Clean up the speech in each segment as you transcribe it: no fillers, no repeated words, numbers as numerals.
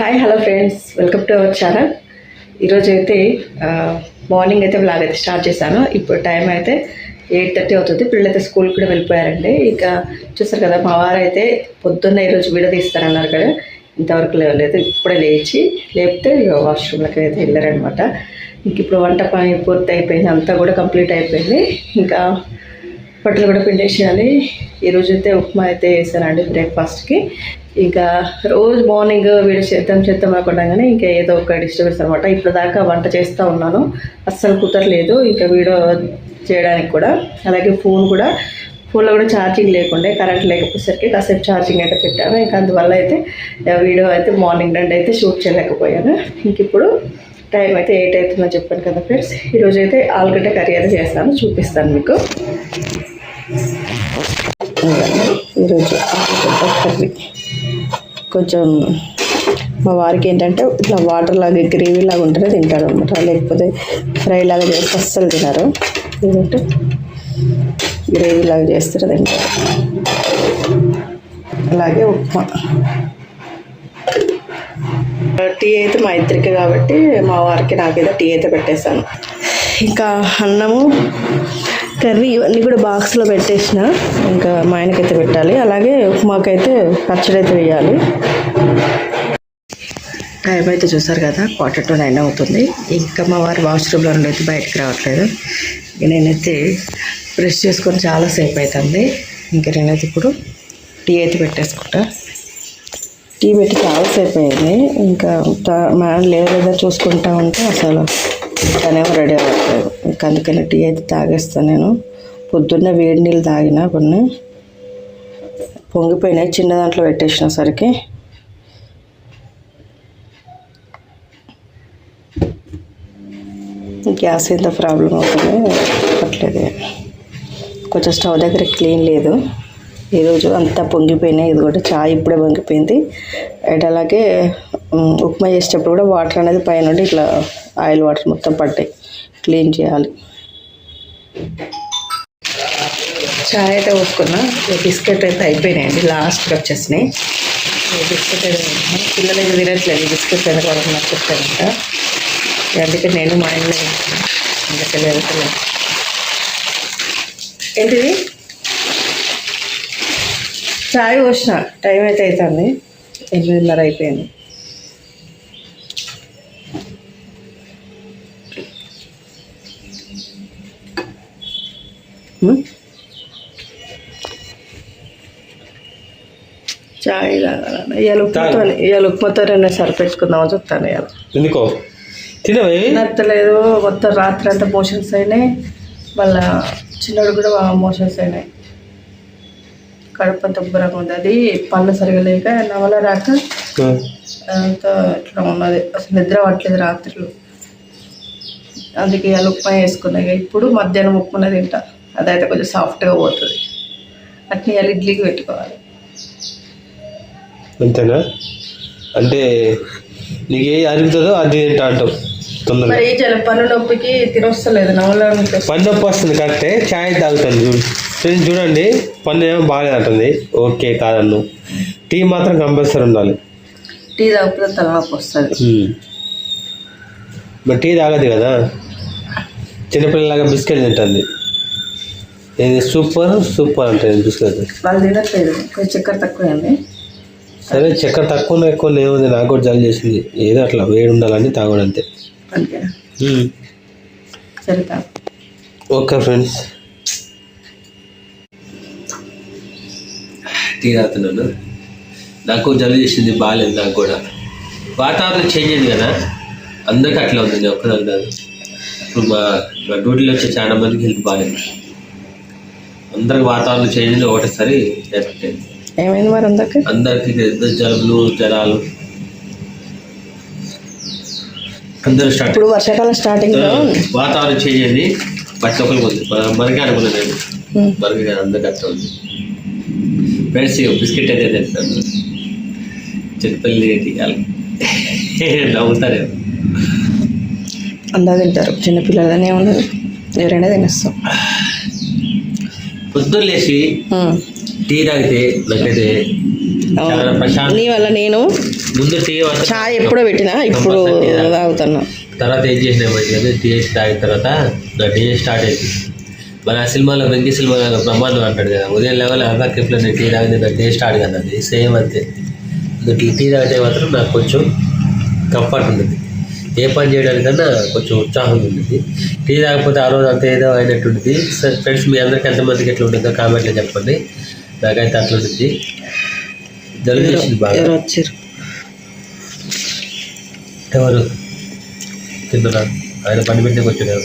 Hi hello friends, welcome to our channel. ఈరోజు అయితే morning అయితే వ్లాగ్ అయితే స్టార్ట్ చేశాను. ఇప్పుడు టైం అయితే 8:30 అవుతుంది. పిల్లలైతే స్కూల్కి కూడా వెళ్ళిపోయారండి. ఇంకా చూస్తారు కదా, మా వారు అయితే పొద్దున్న ఈరోజు వీడియో తీస్తారన్నారు కదా, ఇంతవరకు లేవలేదు. ఇప్పుడే లేపితే వాష్రూమ్లోకి అయితే వెళ్ళారనమాట. ఇంక ఇప్పుడు వంట పని పూర్తి అయిపోయింది, అంతా కూడా కంప్లీట్ అయిపోయింది. ఇంకా బట్టలు కూడా పిండేసేయాలి. ఈరోజు అయితే ఉప్మా అయితే వేసానండి బ్రేక్ఫాస్ట్కి. ఇంకా రోజు మార్నింగ్ వీడియో చేద్దాం అనుకుంటాం, కానీ ఇంకా ఏదో ఒక డిస్టర్బెన్స్ అనమాట. ఇప్పుడు దాకా వంట చేస్తూ ఉన్నాను, అస్సలు కుదరలేదు ఇంకా వీడియో చేయడానికి కూడా. అలాగే ఫోన్లో కూడా ఛార్జింగ్ లేకుండే, కరెంట్ లేకపోయేసరికి కాసేపు ఛార్జింగ్ అయితే పెట్టాను. ఇంకా అందువల్ల అయితే వీడియో అయితే మార్నింగ్ నుండి అయితే షూట్ చేయలేకపోయాను. ఇంక ఇప్పుడు టైం అయితే 8 అవుతుందని చెప్పాను కదా ఫ్రెండ్స్. ఈరోజు అయితే ఆలుగడ్డ కర్రీ అయితే చేస్తాను, చూపిస్తాను మీకు. ఈరోజు ఆలుగడ్డ కర్రీ కొంచెం మా వారికి ఏంటంటే ఇట్లా వాటర్ లాగా గ్రేవీ లాగా ఉంటేనే తింటారు అనమాట, లేకపోతే ఫ్రై లాగా చేస్తే అస్సలు తినరు. ఏంటంటే గ్రేవీ లాగా చేస్తారు తింటారు. అలాగే ఉప్మా, టీ అయితే మా ఇద్దరికి కాబట్టి మా వారికి నాకైతే టీ అయితే పెట్టేశాను. ఇంకా అన్నము కర్రీ ఇవన్నీ కూడా బాక్స్లో పెట్టేసిన, ఇంకా మా ఆయనకైతే పెట్టాలి. అలాగే ఉప్మాకైతే పచ్చడి అయితే వేయాలి. టైం అయితే చూసారు కదా, 8:45 అవుతుంది. ఇంకా మా వారు వాష్రూమ్లో నుండి అయితే బయటకు రావట్లేదు. నేనైతే బ్రష్ చేసుకొని చాలాసేపు అవుతుంది. ఇంకా నేనైతే ఇప్పుడు టీ అయితే పెట్టేసుకుంటా. టీ పెట్టి చాలాసేపు అయింది. ఇంకా లేదా చూసుకుంటా ఉంటే అసలు తనేమో రెడీ అవ్వట్లేదు. ఇంకా అందుకని టీ అయితే తాగేస్తాను నేను. పొద్దున్నే వేడి నీళ్ళు తాగిన, కొన్ని పొంగిపోయినాయి, చిన్న దాంట్లో పెట్టేసిన సరికి. గ్యాస్ ఎంత ప్రాబ్లం అవుతుంది అట్లేదు. కొంచెం స్టవ్ దగ్గర క్లీన్ లేదు ఈరోజు, అంతా పొంగిపోయినాయి. ఇది కూడా చాయ్ ఇప్పుడే పొంగిపోయింది. అండ్ అలాగే ఉప్మా చేసేటప్పుడు కూడా వాటర్ అనేది పైన ఇట్లా ఆయిల్ వాటర్ మొత్తం పడ్డాయి, క్లీన్ చేయాలి. చాయ్ అయితే పోసుకున్నా. బిస్కెట్ అయితే అయిపోయినాయండి, లాస్ట్కి వచ్చేసినాయి. బిస్కెట్ అయితే పిల్లలు అయితే తినట్లేదు, బిస్కెట్ అయితే వాళ్ళకి నచ్చుతారంట. అందుకే నేను మా ఇంట్లో ఇంకా వెళ్తలేదు. ఏంటిది చాయ్ పోసిన, టైం అయితే అవుతుంది 8:30 అయిపోయింది. చాయ్ తాగాలన్న ఇవాళ ఉప్మాతో సరిపెట్టుకుందామని చెప్తాను. ఇవాళ ఎందుకో నచ్చలేదు, మొత్తం రాత్రి అంతా మోషన్స్ అయినాయి. మళ్ళా చిన్నోడు కూడా మోషన్స్ అయినాయి. కడుపు అంత ఉబ్బరంగా ఉంది. అది పళ్ళు సరిగా లేక నవల రాక అంతా ఇట్లా ఉన్నది, అసలు నిద్ర పట్టలేదు రాత్రులు. అందుకే ఇవాళ ఉప్మా వేసుకున్నాయి. ఇప్పుడు మధ్యాహ్నం ఉప్మానే తింటా, అదైతే కొంచెం సాఫ్ట్గా పోతుంది. అట్లా ఇవాళ ఇడ్లీకి పెట్టుకోవాలి. అంతేనా? అంటే నీకు ఏ అరుగుతుందో అది తింటా అంటావు. మరి పన్ను నొప్పికి తినొస్తలేదు, నవల పన్ను నొప్పి వస్తుంది కరెక్టే, ఛాయ్ తాగుతుంది. చూడండి, పన్ను ఏమో బాగానే అంటుంది, ఓకే కాదన్ను. టీ మాత్రం కంపల్సరీ ఉండాలి. టీ తాగితే తలనొప్పి వస్తుంది. మరి టీ తాగదు కదా, చిన్నపిల్లలాగా బిస్కెట్ తింటుంది. ఇది సూపర్ అంటుంది బిస్కెట్. వాళ్ళు తినట్లేదు, కొంచెం చక్కెర తక్కువైంది. సరే, చక్కెర తక్కువ ఎక్కువ ఏముంది, నాకు కూడా జల్ చేసింది. ఏదో అట్లా వేడి ఉండాలని తాగడం అంతే. సరే, ఓకే ఫ్రెండ్స్, టీ తాగుతున్నాను. నాకు జలుబు చేసింది, బాగాలేదు. నాకు కూడా వాతావరణం చేంజ్ అయింది కదా, అందరికీ అట్లా ఉంది, ఒక్కదాని కాదు. ఇప్పుడు మా డ్యూటీలో వచ్చే చాలా మందికి హెల్త్ బాగాలేదు. అందరికి వాతావరణం చేంజ్ అయింది, ఒకటేసారి ఎఫెక్ట్ అయింది. ఏమైంది మరి అందరికి జలుబులు, జ్వరాలు అందరూ స్టార్ట్. ఇప్పుడు వర్షాకాలం స్టార్టింగ్ వాతావరణం చేంజ్ అయింది. బట్ ఒకరికి ఉంది, మనకే అనుకున్నాను నేను, మనకి కదా అందరికి అట్లా ఉంది. ఫ్రెండ్స్, బిస్కెట్ అయితే తెస్తాను, చిన్నపిల్లలు తీయాలి, నవ్వుతారు. అందరూ తింటారు, చిన్నపిల్లలనే ఉండదు, ఎవరైనా తినేస్తాం. పొద్దున్న లేచి టీ తాగితే నాకైతే చాలా ప్రశాంతం. నీ వల్ల నేను ముందు టీ చాయ్ ఎప్పుడో పెట్టినా ఇప్పుడు తాగుతున్నా. తర్వాత ఏం చేసినా మంచిగా టీ వేసి తాగిన తర్వాత నా టీ స్టార్ట్ అయింది. మన ఆ సినిమాలో వెంకీ సినిమాలో బ్రహ్మాండం అంటాడు కదా, ఉదయం లెవెల్ ఆధార్ కిప్లో నేను టీ తాగింది నా టీ స్టార్ట్ కదా, అది సేమ్ అంతే. టీ తాగితే మాత్రం నాకు కొంచెం కంఫర్ట్ ఉంటుంది, ఏ పని చేయడానికన్నా కొంచెం ఉత్సాహం ఉంటుంది. టీ తాగకపోతే ఆ రోజు అంత ఏదో అయినట్టు ఉంటుంది. సార్ ఫ్రెండ్స్ మీ అందరికి ఎంతమందికి ఎట్లా ఉంటుందో కామెంట్లో చెప్పండి. నాకైతే అట్లా ఉంటుంది. జలుబు చేసింది బాగా. ఎవరు తిన్నారా? ఆయన పని పెట్టినకి వచ్చాడు.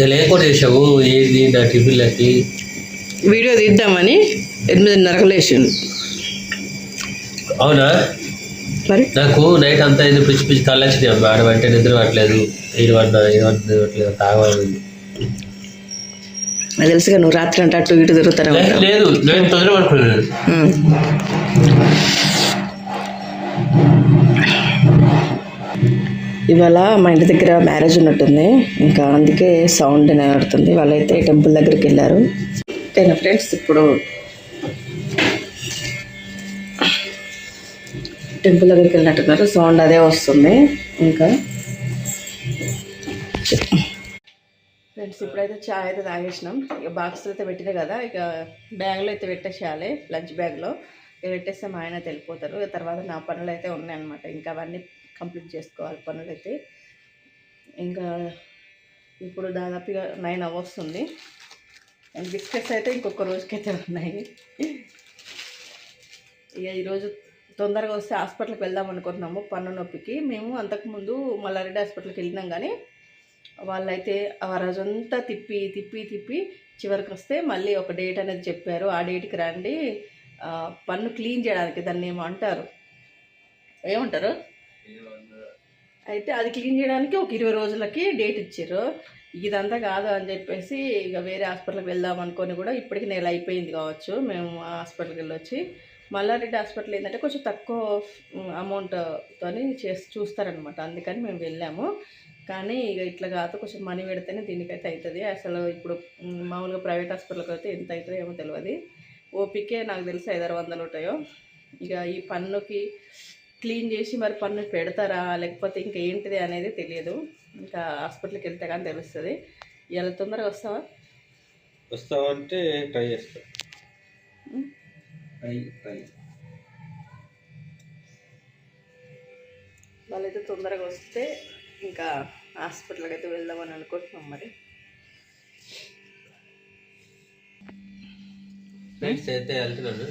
ఇలా ఏం కూడా చేసావు ఏంది నా టిఫిన్లకి? వీడియో తీద్దామని 8:30 లేచిండు. అవునా? మరి నాకు నైట్ అంతా ఏదో పిచ్చి పిచ్చి కళ్ళొచ్చింది అమ్మా. ఆడమంటే నిద్ర పట్టలేదు, ఏడవట్లేదు, తాగలేదు. అది తెలుసుగా, నువ్వు రాత్రి అంటే అటు ఇటు తిరుగుతారా? లేదు, నేను తొందర పడుకున్నాను. ఇవాళ మా ఇంటి దగ్గర మ్యారేజ్ ఉన్నట్టుంది, ఇంకా అందుకే సౌండ్ వినబడుతుంది. వాళ్ళైతే టెంపుల్ దగ్గరికి వెళ్ళారు. ఓకేనా ఫ్రెండ్స్, ఇప్పుడు టెంపుల్ దగ్గరికి వెళ్ళినట్టున్నారు, సౌండ్ అదే వస్తుంది. ఇంకా ఫ్రెండ్స్ ఇప్పుడైతే చాయ్ అయితే తాగేసినాం. ఇక బాక్స్లో అయితే పెట్టినా కదా, ఇక బ్యాగ్లో అయితే పెట్టేసేయాలి. లంచ్ బ్యాగ్లో ఇక పెట్టేస్తే మా ఆయన వెళ్ళిపోతారు. ఇక తర్వాత నా పనులు అయితే ఉన్నాయన్నమాట, ఇంకా అవన్నీ కంప్లీట్ చేసుకోవాలి పనులు అయితే. ఇంకా ఇప్పుడు దాదాపుగా 9 అవర్స్తుంది. అండ్ బిస్కెట్స్ అయితే ఇంకొక రోజుకైతే ఉన్నాయి. ఇక ఈరోజు తొందరగా వస్తే హాస్పిటల్కి వెళ్దాం అనుకుంటున్నాము పన్ను నొప్పికి. మేము అంతకుముందు మల్లారెడ్డి హాస్పిటల్కి వెళ్ళినాం, కానీ వాళ్ళైతే ఆ రోజంతా తిప్పి తిప్పి తిప్పి చివరికి వస్తే మళ్ళీ ఒక డేట్ అనేది చెప్పారు. ఆ డేట్కి రండి పన్ను క్లీన్ చేయడానికి, దాన్ని ఏమంటారు, ఏమంటారు అయితే అది క్లీన్ చేయడానికి ఒక 20 రోజులకి డేట్ ఇచ్చారు. ఇదంతా కాదు అని చెప్పేసి ఇక వేరే హాస్పిటల్కి వెళ్దాం అనుకొని కూడా ఇప్పటికి నెల అయిపోయింది కావచ్చు. మేము ఆ హాస్పిటల్కి వెళ్ళొచ్చి, మల్లారెడ్డి హాస్పిటల్ ఏంటంటే కొంచెం తక్కువ అమౌంట్తో చూస్తారనమాట, అందుకని మేము వెళ్ళాము. కానీ ఇక ఇట్లా కాదు, కొంచెం మనీ పెడితేనే దీనికైతే అవుతుంది. అసలు ఇప్పుడు మామూలుగా ప్రైవేట్ హాస్పిటల్కి అయితే ఎంత అవుతుందో ఏమో తెలియదు. ఓపికే నాకు తెలిసి 500-600 ఉంటాయో. ఇక ఈ పన్నుకి క్లీన్ చేసి మరి పన్ను పెడతారా లేకపోతే ఇంకా ఏంటిది అనేది తెలియదు. ఇంకా హాస్పిటల్కి వెళ్తే కానీ తెలుస్తుంది. ఇలా తొందరగా వస్తావా అంటే ట్రై చేస్తా. వాళ్ళైతే తొందరగా వస్తే ఇంకా హాస్పిటల్కి అయితే వెళ్దామని అనుకుంటున్నాం. మరి ఫ్రెండ్స్ అయితే వెళ్తున్నాను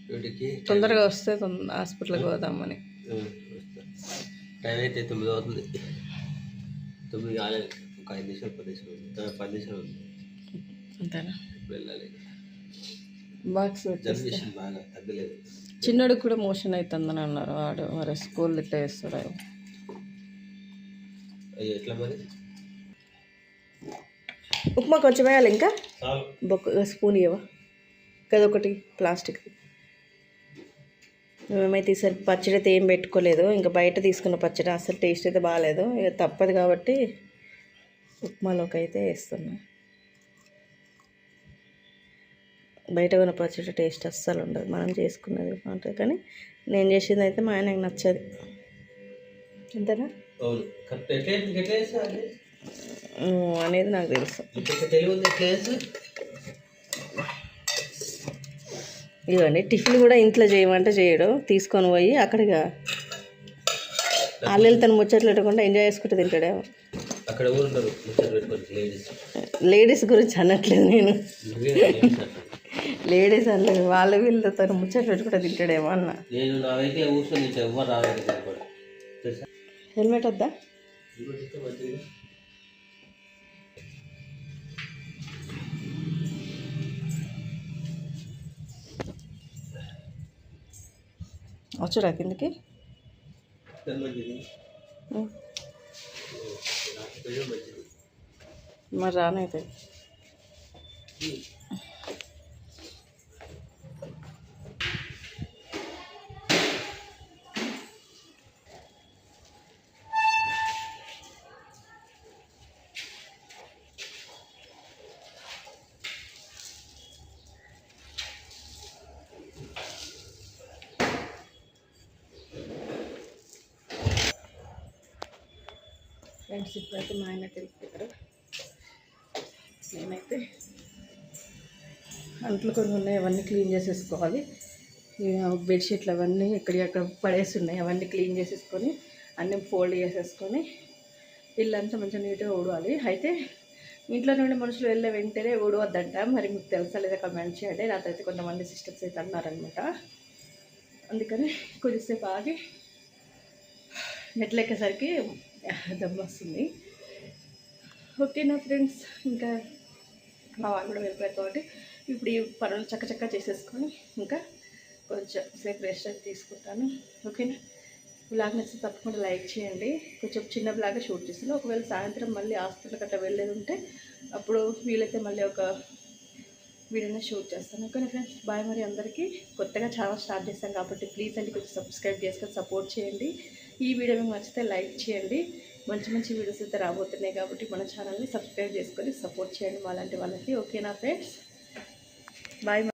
డ్యూటీకి. తొందరగా వస్తే హాస్పిటల్కి పోదామని. టైం అయితే 9 అవుతుంది. 9 కాలేదు, ఒక 5 నిమిషాలు 10 నిమిషాలు ఉంది. అంతేనా? ఇప్పుడు వెళ్ళాలి. బాక్స్ జర్నీషన్ బాగా తగ్గలేదు. చిన్నోడికి కూడా మోషన్ అవుతుందని అన్నారు. వాడు మరి స్కూల్ ఇట్లా వేస్తాడు. అయ్యో ఎట్లా మరి? ఉప్మా కొంచెం వేయాలి, ఇంకా స్పూన్ ఇవ్వవా? కదొకటి ప్లాస్టిక్. మేమైతే ఈసారి పచ్చడి అయితే ఏం పెట్టుకోలేదు. ఇంకా బయట తీసుకున్న పచ్చడి అసలు టేస్ట్ అయితే బాగాలేదు. ఇక తప్పదు కాబట్టి ఉప్మాలోకి అయితే వేస్తున్నా. బయట ఉన్న పచ్చడి టేస్ట్ అస్సలు ఉండదు, మనం చేసుకున్నది బాగుంటుంది. కానీ నేను చేసింది అయితే మా ఆయనకు నచ్చదు. అంతేనా అనేది నాకు తెలుసు. ఇదిగోండి, టిఫిన్ కూడా ఇంట్లో చేయమంటే చేయడు, తీసుకొని పోయి అక్కడిగా తను ముచ్చట్లు పెట్టకుండా ఎంజాయ్ చేసుకుంటూ తింటాడేమో. అక్కడ లేడీస్ గురించి అనట్లేదు నేను, లేడీస్ అనలేదు, వీళ్ళతో తను ముచ్చట్లు పెట్టుకుంటూ తింటాడేమో అన్న. హెల్మెట్ వద్దా? వచ్చురా కిందకి. మరి రానైతే ఫ్రెండ్స్ ఇప్పుడైతే మా ఆయన తెలిపారు. నేనైతే అంట్లు కొన్ని ఉన్నాయి, అవన్నీ క్లీన్ చేసేసుకోవాలి. బెడ్షీట్లు అవన్నీ ఎక్కడికక్కడ పడేసి ఉన్నాయి, అవన్నీ క్లీన్ చేసేసుకొని అన్నీ ఫోల్డ్ చేసేసుకొని ఇల్లంతా మంచిగా నీట్గా ఊడవాలి. అయితే ఇంట్లో నుండి మనుషులు వెళ్ళే వెంటనే ఊడవద్దంట. మరి మీకు తెలుసా లేదా కమెంట్ చేయండి. నాకైతే కొంతమంది సిస్టర్స్ అయితే అన్నారనమాట. అందుకని కొద్దిసేపు ఆగి మెట్లెక్కేసరికి దమ్ము వస్తుంది. ఓకేనా ఫ్రెండ్స్, ఇంకా మా వాళ్ళు కూడా వెళ్ళిపోయారు కాబట్టి ఇప్పుడు ఈ పనులు చక్కచక్క చేసేసుకొని ఇంకా కొంచెం సేపు రెస్ట్ అయితే తీసుకుంటాను. ఓకేనా, బ్లాగ్ నచ్చితే తప్పకుండా లైక్ చేయండి. కొంచెం చిన్న బ్లాగ్ షూట్ చేస్తాను. ఒకవేళ సాయంత్రం మళ్ళీ హాస్పిటల్ గట్రా వెళ్ళేది ఉంటే అప్పుడు వీలైతే మళ్ళీ ఒక వీడియోని షూట్ చేస్తాను. ఓకేనా ఫ్రెండ్స్, బాయ్. మరి అందరికీ కొత్తగా ఛానల్ స్టార్ట్ చేశాను కాబట్టి ప్లీజ్ అండి కొంచెం సబ్స్క్రైబ్ చేసుకొని సపోర్ట్ చేయండి. ఈ వీడియో మీకు నచ్చితే లైక్ చేయండి. మంచి మంచి వీడియోస్ అయితే రాబోతున్నాయి కాబట్టి మన ఛానల్ని సబ్స్క్రైబ్ చేసుకొని సపోర్ట్ చేయండి మాలాంటి వాళ్ళకి. ఓకేనా ఫ్రెండ్స్, బాయ్.